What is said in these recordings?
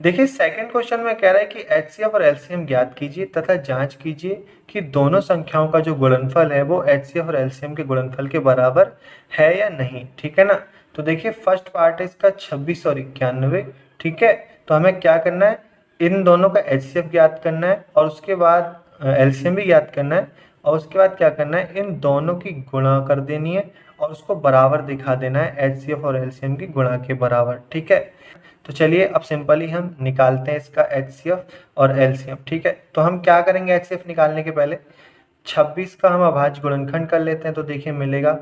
देखिए second question में कह रहा है कि एचसीएफ और एलसीएम ज्ञात कीजिए तथा जांच कीजिए कि दोनों संख्याओं का जो गुणनफल है वो एचसीएफ और एलसीएम के गुणनफल के बराबर है या नहीं। ठीक है ना। तो देखिए फर्स्ट पार्ट है इसका 26 और 91। ठीक है, तो हमें क्या करना है, इन दोनों का एचसीएफ ज्ञात करना है और उसके बाद एलसीएम भी ज्ञात करना है और उसके बाद क्या करना है, इन दोनों की गुणा कर देनी है और उसको बराबर दिखा देना है एचसीएफ और एलसीएम की गुणा के बराबर। ठीक है, तो चलिए अब सिंपली हम निकालते हैं इसका एचसीएफ और एलसीएम। ठीक है, तो हम क्या करेंगे, एचसीएफ निकालने के पहले 26 का हम अभाज्य गुणनखंड कर लेते हैं। तो देखिए मिलेगा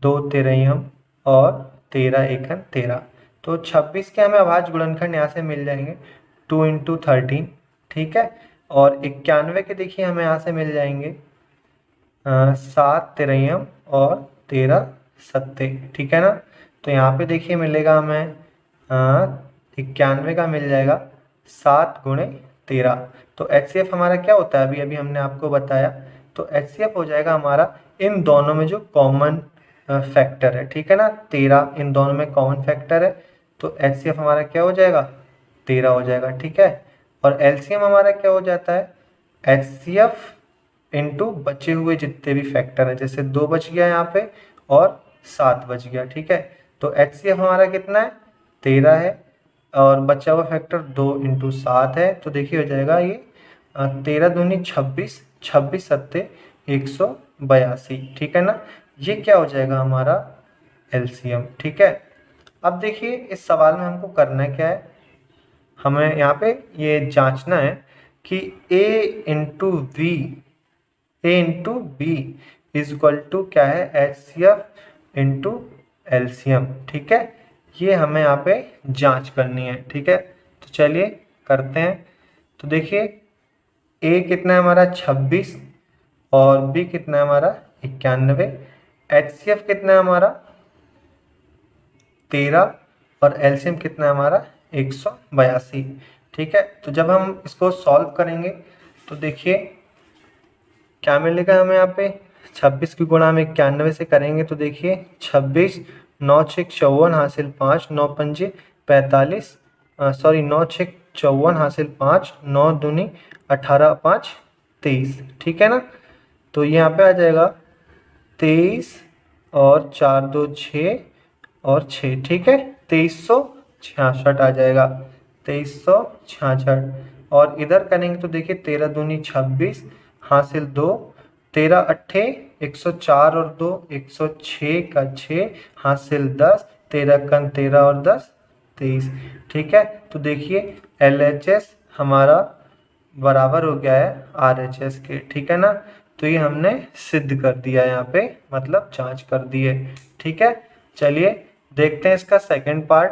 2 तेरहम और 13 एकन 13। तो 26 के हमें अभाज्य गुणनखंड यहाँ से मिल जाएंगे 2 इंटू 13। ठीक है, और 91 के देखिए हमें यहाँ से मिल जाएंगे 7 तेरहम और 13 सत्ते। ठीक है ना। तो यहाँ पे देखिए मिलेगा हमें 91 का मिल जाएगा 7 गुणे 13। तो एचसीएफ हमारा क्या होता है, अभी अभी हमने आपको बताया। तो एचसीएफ हो जाएगा हमारा इन दोनों में जो कॉमन फैक्टर है। ठीक है ना, 13 इन दोनों में कॉमन फैक्टर है, तो एचसीएफ हमारा क्या हो जाएगा, 13 हो जाएगा। ठीक है, और एलसीएम हमारा क्या हो जाता है, एचसीएफ इंटू बचे हुए जितने भी फैक्टर हैं, जैसे 2 बच गया यहाँ पे और 7 बच गया। ठीक है, तो एचसीएफ हमारा कितना है, 13 है और बचा हुआ फैक्टर 2 इंटू 7 है। तो देखिए हो जाएगा ये 13 दूनी 26, 26 सत्ते 182। ठीक है ना, ये क्या हो जाएगा हमारा एलसीएम। ठीक है, अब देखिए इस सवाल में हमको करना क्या है, हमें यहाँ पे ये जांचना है कि a into B, A into B is equal to क्या है, H C F into LCM. ठीक है, ये हमें यहाँ पे जांच करनी है। ठीक है, तो चलिए करते हैं। तो देखिए ए कितना है हमारा 26 और बी कितना है हमारा 91। एच सी एफ कितना है हमारा 13 और एलसीएम कितना है हमारा 182। ठीक है, तो जब हम इसको सॉल्व करेंगे तो देखिए क्या मिलेगा हमें यहाँ पे, 26 की गुणा हम 91 से करेंगे तो देखिए 26, 9 6 54 हासिल 5, 9 पंजे 45, सॉरी 9 6 54 हासिल 5, 9 दूनी 18 5 23। ठीक है ना, तो यहाँ पे आ जाएगा 23 और 4 2 6 और 6। ठीक है, 2366 आ जाएगा, 2366। और इधर करेंगे तो देखिए 13 दूनी 26 हासिल 2, 13 अट्ठे 104 और 2 106 का 6 हासिल 10, 13 कन 13 और 10 23। ठीक है, तो देखिए LHS हमारा बराबर हो गया है RHS के। ठीक है ना, तो ये हमने सिद्ध कर दिया यहाँ पे, मतलब जांच कर दी है। ठीक है, चलिए देखते हैं इसका सेकंड पार्ट।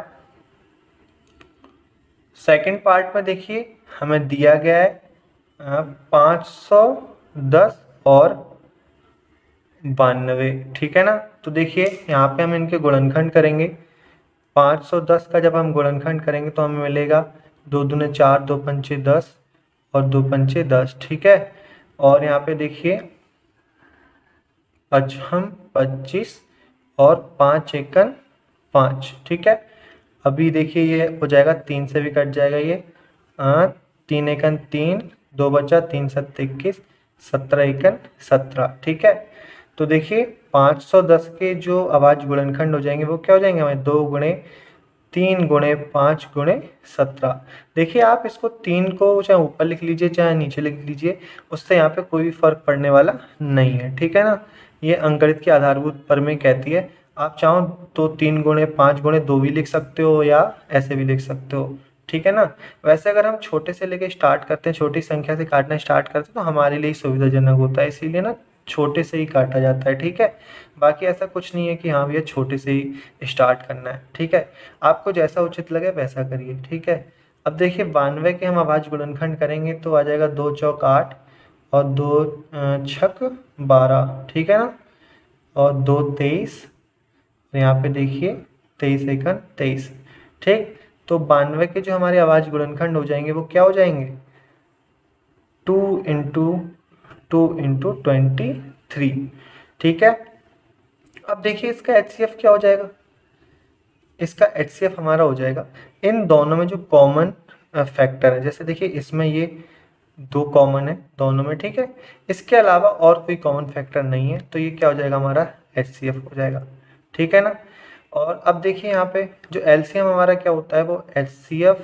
सेकंड पार्ट में देखिए हमें दिया गया है 510 और 92। ठीक है ना, तो देखिए यहाँ पे हम इनके गुणनखंड करेंगे। 510 का जब हम गुणनखंड करेंगे तो हमें मिलेगा 2 दूने 4, 2 पंचे 10 और 2 पंचे 10। ठीक है, और यहाँ पे देखिए 25 और 5 एकन 5। ठीक है, अभी देखिए ये हो जाएगा 3 से भी कट जाएगा ये, 3 एकन 3, 2 बचा 3 सत्ते 21, 17 एकन 17। ठीक है, तो देखिए 510 के जो अभाज्य गुणनखंड हो जाएंगे वो क्या हो जाएंगे हमें, 2 गुणे 3 गुणे 5 गुणे 17। देखिए आप इसको 3 को चाहे ऊपर लिख लीजिए चाहे नीचे लिख लीजिए, उससे यहाँ पे कोई फर्क पड़ने वाला नहीं है। ठीक है ना, ये अंकगणित की आधारभूत प्रमेय कहती है। आप चाहो तो 3 गुणे 5 गुणे 2 भी लिख सकते हो या ऐसे भी लिख सकते हो। ठीक है ना, वैसे अगर हम छोटे से लेके स्टार्ट करते हैं, छोटी संख्या से काटना स्टार्ट करते हैं तो हमारे लिए सुविधाजनक होता है, इसीलिए ना छोटे से ही काटा जाता है। ठीक है, बाकी ऐसा कुछ नहीं है कि हाँ भैया छोटे से ही स्टार्ट करना है। ठीक है, आपको जैसा उचित लगे वैसा करिए। ठीक है, अब देखिए 92 के हम अभाज्य गुणनखंड करेंगे तो आ जाएगा 2 चौक 8 और 2 छक 12। ठीक है ना, और 2 23, यहाँ पे देखिए 23 एकन 23। ठीक, तो 92 के जो हमारे अभाज्य गुणनखंड हो जाएंगे वो क्या हो जाएंगे, 2 इंटू 2 इंटू 23। ठीक है, अब देखिए इसका HCF क्या हो जाएगा, इसका HCF हमारा हो जाएगा इन दोनों में जो कॉमन फैक्टर है। जैसे देखिए इसमें ये 2 कॉमन है दोनों में, ठीक है। इसके अलावा और कोई कॉमन फैक्टर नहीं है, तो ये क्या हो जाएगा हमारा HCF हो जाएगा, ठीक है ना। और अब देखिए यहाँ पे जो LCM हमारा क्या होता है, वो HCF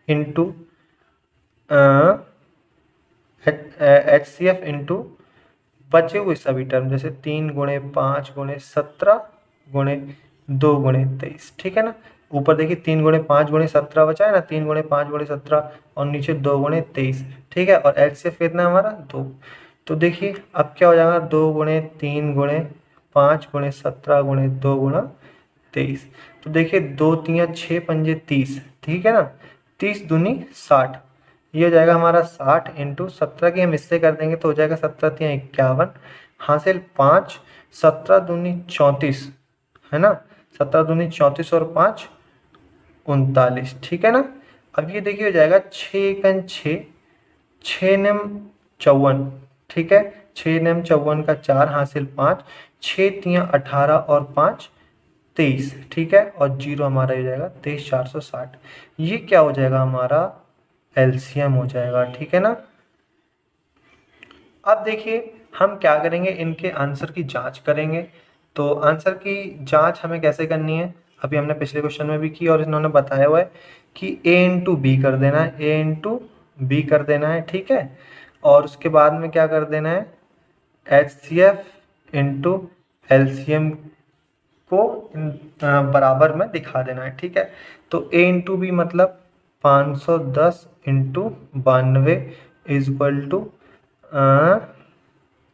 इंटू HCF इंटू बचे हुए सभी टर्म, जैसे 3 गुणे 5 गुणे 17 गुणे 2 गुणे 23, ठीक है ना। ऊपर देखिए 3 गुणे 5 गुणे 17 बचा है ना, 3 गुणे 5 गुणे 17 और नीचे 2 गुणे 23, ठीक है। और HCF कितना है हमारा 2। तो देखिए अब क्या हो जाएगा, 2 गुणे 3 गुणे 5 गुणे 17 गुणे 2 गुणा 23। तो देखिए 2 3 6 पंजे 30, ठीक है ना। 30 दूनी 60, ये हो जाएगा हमारा 60 इंटू 17 की हम इससे कर देंगे तो हो जाएगा 17 3 51, हासिल 5, 17 दूनी 34, है ना। 17 दूनी 34 और 5 39, ठीक है ना। अब ये देखिए हो जाएगा 6 6 6 नम 54, ठीक है। 6 नम 54 का 4 हासिल 5, 6 3 18 और 5 23, ठीक है। और जीरो हमारा हो जाएगा 23460। ये क्या हो जाएगा हमारा LCM हो जाएगा, ठीक है ना। अब देखिए हम क्या करेंगे, इनके आंसर की जांच करेंगे। तो आंसर की जांच हमें कैसे करनी है, अभी हमने पिछले क्वेश्चन में भी की और इन्होंने बताया हुआ है कि A इंटू बी कर देना है, A इंटू बी कर देना है, ठीक है। और उसके बाद में क्या कर देना है, HCF इंटू LCM को बराबर में दिखा देना है, ठीक है। तो A इंटू बी मतलब 510 इंटू 92 इज इक्वल टू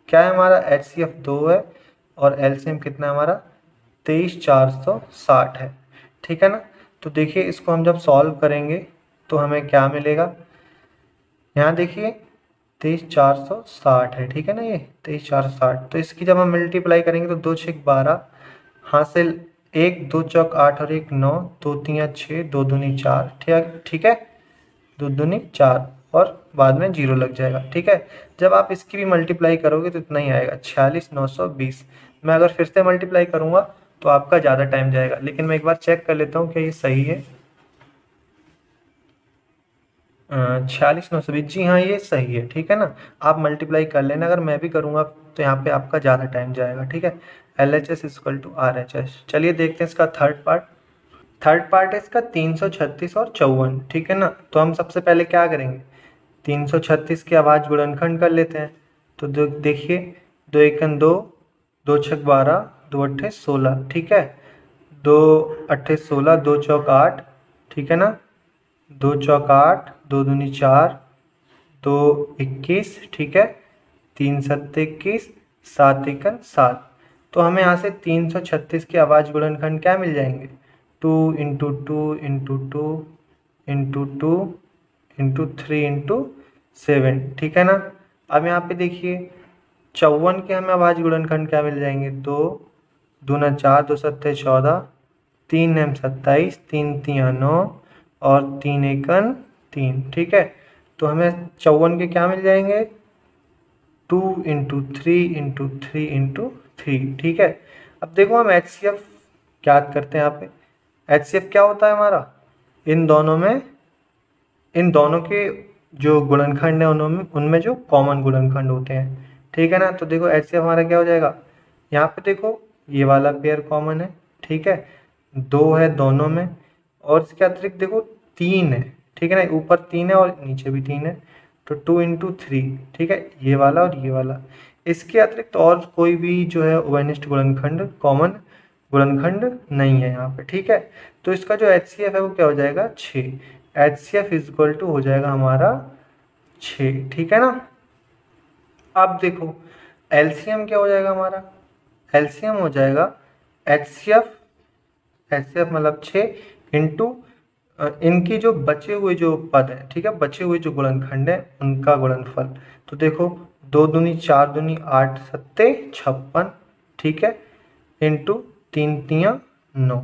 क्या है हमारा HCF 2 है और LCM कितना है हमारा 23460 है, ठीक है ना। तो देखिए इसको हम जब सॉल्व करेंगे तो हमें क्या मिलेगा, यहाँ देखिए 23460 है, ठीक है ना। ये 23460, तो इसकी जब हम मल्टीप्लाई करेंगे तो 2 6 12 हासिल 1 2 चौक 8 और 1 9, 2 3 6 2 दूनी 4, ठीक है। 2 दूनी 4 और बाद में जीरो लग जाएगा, ठीक है। जब आप इसकी भी मल्टीप्लाई करोगे तो इतना ही आएगा 46920। मैं अगर फिर से मल्टीप्लाई करूँगा तो आपका ज़्यादा टाइम जाएगा, लेकिन मैं एक बार चेक कर लेता हूँ कि ये सही है। 46920, जी हाँ ये सही है, ठीक है ना। आप मल्टीप्लाई कर लेना, अगर मैं भी करूँगा तो यहाँ पे आपका ज़्यादा टाइम जाएगा, ठीक है। LHS equal to RHS। चलिए देखते हैं इसका थर्ड पार्ट। थर्ड पार्ट है इसका 336 और 54, ठीक है ना। तो हम सबसे पहले क्या करेंगे, 336 के आवाज गुणनखंड कर लेते हैं। तो देखिए 2 एकन 2, 2 छक 12, 2 अट्ठे 16, ठीक है। 2 अट्ठे 16, 2 चौक 8, ठीक है ना। 2 चौक 8, 2 दूनी 4, 2 21, ठीक है। 3 सत्ते 21, 7 एकन 7। तो हमें यहाँ से 336 के आवाज गुणनखंड क्या मिल जाएंगे, 2 into 2 into 2 into 2 into 3 into 7, ठीक है ना। अब यहाँ पे देखिए 54 के हमें आवाज गुणनखंड क्या मिल जाएंगे, 2 दूना 4, 2 सत्ते 14, 3 एम 27, 3 तिया 9 और 3 एकन 3, ठीक है। तो हमें 54 के क्या मिल जाएंगे, 2 इंटू 3 इंटू 3 इंटू 3, ठीक है। अब देखो हम HCF याद करते हैं यहाँ पे। HCF क्या होता है हमारा, इन दोनों के जो गुणनखंड है उनमें जो कॉमन गुणनखंड होते हैं, ठीक है ना। तो देखो HCF हमारा क्या हो जाएगा, यहाँ पे देखो ये वाला पेयर कॉमन है, ठीक है। 2 है दोनों में और इसके अतिरिक्त देखो 3 है, ठीक है ना। ऊपर 3 है और नीचे भी 3 है, तो 2 इंटू 3, ठीक है। ये वाला और ये वाला, इसके अतिरिक्त और कोई भी जो है उभयनिष्ठ गुणनखंड कॉमन गुणनखंड नहीं है यहाँ पे, ठीक है। तो इसका जो HCF है वो क्या हो जाएगा 6। HCF इज इक्वल टू हो जाएगा हमारा 6, ठीक है ना। अब देखो LCM क्या हो जाएगा हमारा, LCM हो जाएगा HCF मतलब 6 इंटू इनकी जो बचे हुए जो पद है, ठीक है, बचे हुए जो गुणनखंड है उनका गुणनफल। तो देखो 2 दूनी 4 दूनी 8 सत्ते 56, ठीक है, इंटू 3 तिया 9,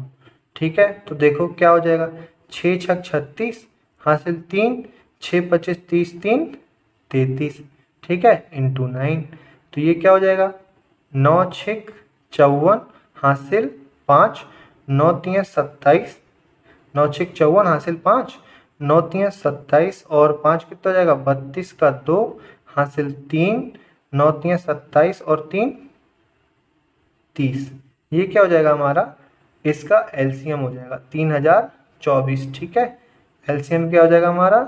ठीक है। तो देखो क्या हो जाएगा, 6 छक 36 हासिल 3, 6 25 30 3 33, ठीक है, इंटू 9। तो ये क्या हो जाएगा 9 छक 54 हासिल 5, 9 तिया 27, 9 छक 54 हासिल 5, 9 तियाँ 27 और 5 कितना हो जाएगा 32 का 2 हासिल 3, 9 तियाँ 27 और 3 30। ये क्या हो जाएगा हमारा, इसका एलसीएम हो जाएगा 3024। ठीक है, एलसीएम क्या हो जाएगा हमारा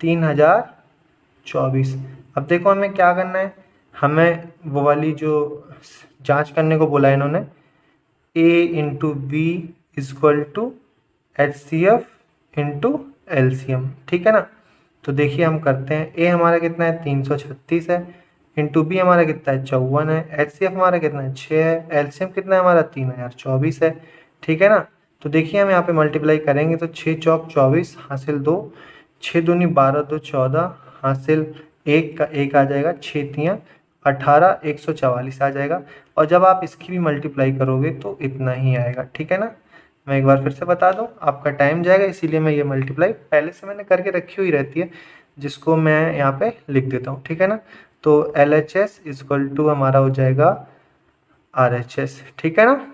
3024। अब देखो हमें क्या करना है, हमें वो वाली जो जांच करने को बोला है इन्होंने, A into B equal to H C F into LCM. ठीक है ना, तो देखिए हम करते हैं। ए हमारा कितना है 336 है, इंटू बी हमारा कितना है 54 है, एच सी एफ हमारा कितना है 6 है, एलसीएम कितना है हमारा 3024 है। ठीक है ना, तो देखिए हम यहाँ पे मल्टीप्लाई करेंगे तो 6 चौक 24 हासिल 2, 6 दूनी 12 2 14 हासिल 1 का 1 आ जाएगा, 6 तियाँ 18 144 आ जाएगा। और जब आप इसकी भी मल्टीप्लाई करोगे तो इतना ही आएगा। ठीक है ना, मैं एक बार फिर से बता दूं, आपका टाइम जाएगा इसीलिए मैं ये मल्टीप्लाई पहले से मैंने करके रखी हुई रहती है, जिसको मैं यहाँ पे लिख देता हूँ। ठीक है ना, तो L H S equal to हमारा हो जाएगा आर एच एस। ठीक है ना।